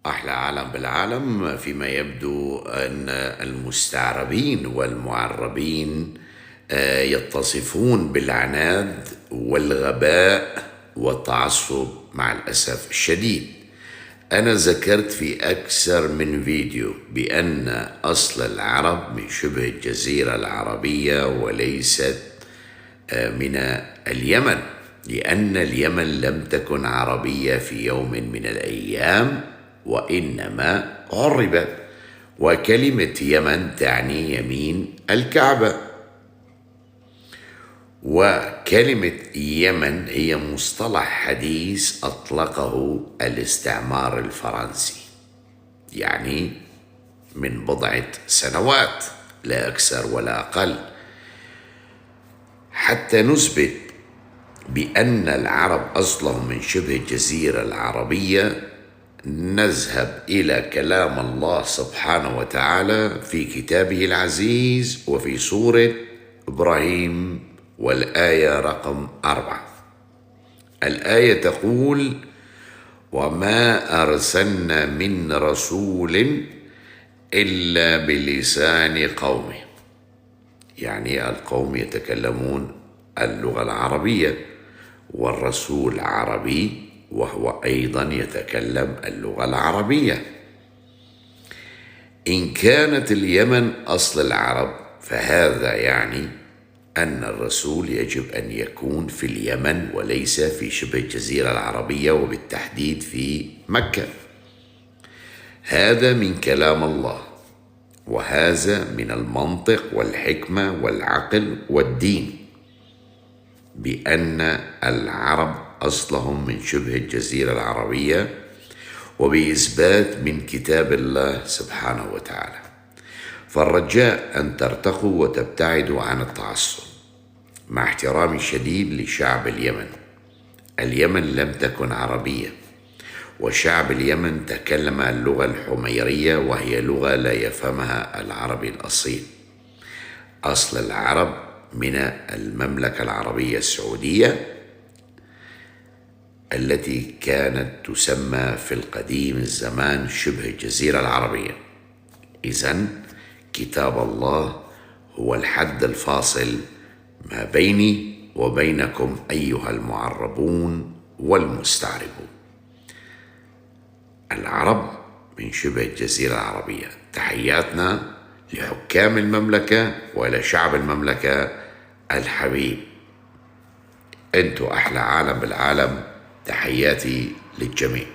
أحلى عالم بالعالم. فيما يبدو أن المستعربين والمعربين يتصفون بالعناد والغباء والتعصب مع الأسف الشديد. أنا ذكرت في أكثر من فيديو بأن أصل العرب من شبه الجزيرة العربية وليست من اليمن، لأن اليمن لم تكن عربية في يوم من الأيام، وإنما عربت. وكلمة يمن تعني يمين الكعبة، وكلمة يمن هي مصطلح حديث أطلقه الاستعمار الفرنسي، يعني من بضعة سنوات لا أكثر ولا أقل، حتى نثبت بأن العرب أصلهم من شبه الجزيرة العربية. نذهب إلى كلام الله سبحانه وتعالى في كتابه العزيز وفي سورة إبراهيم، والآية رقم 4. الآية تقول: وما أرسلنا من رسول إلا بلسان قومه، يعني القوم يتكلمون اللغة العربية، والرسول عربي وهو أيضا يتكلم اللغة العربية. إن كانت اليمن أصل العرب، فهذا يعني أن الرسول يجب أن يكون في اليمن وليس في شبه الجزيرة العربية، وبالتحديد في مكة. هذا من كلام الله، وهذا من المنطق والحكمة والعقل والدين، بأن العرب أصلهم من شبه الجزيرة العربية، وبإثبات من كتاب الله سبحانه وتعالى. فالرجاء أن ترتقوا وتبتعدوا عن التعصب، مع احترامي الشديد لشعب اليمن. اليمن لم تكن عربية، وشعب اليمن تكلم اللغة الحميرية، وهي لغة لا يفهمها العربي الأصيل. أصل العرب من المملكة العربية السعودية، التي كانت تسمى في القديم الزمان شبه الجزيرة العربية. إذن كتاب الله هو الحد الفاصل ما بيني وبينكم أيها المعربون والمستعربون. العرب من شبه الجزيرة العربية. تحياتنا لحكام المملكة ولشعب المملكة الحبيب. أنتوا أحلى عالم بالعالم. تحياتي للجميع.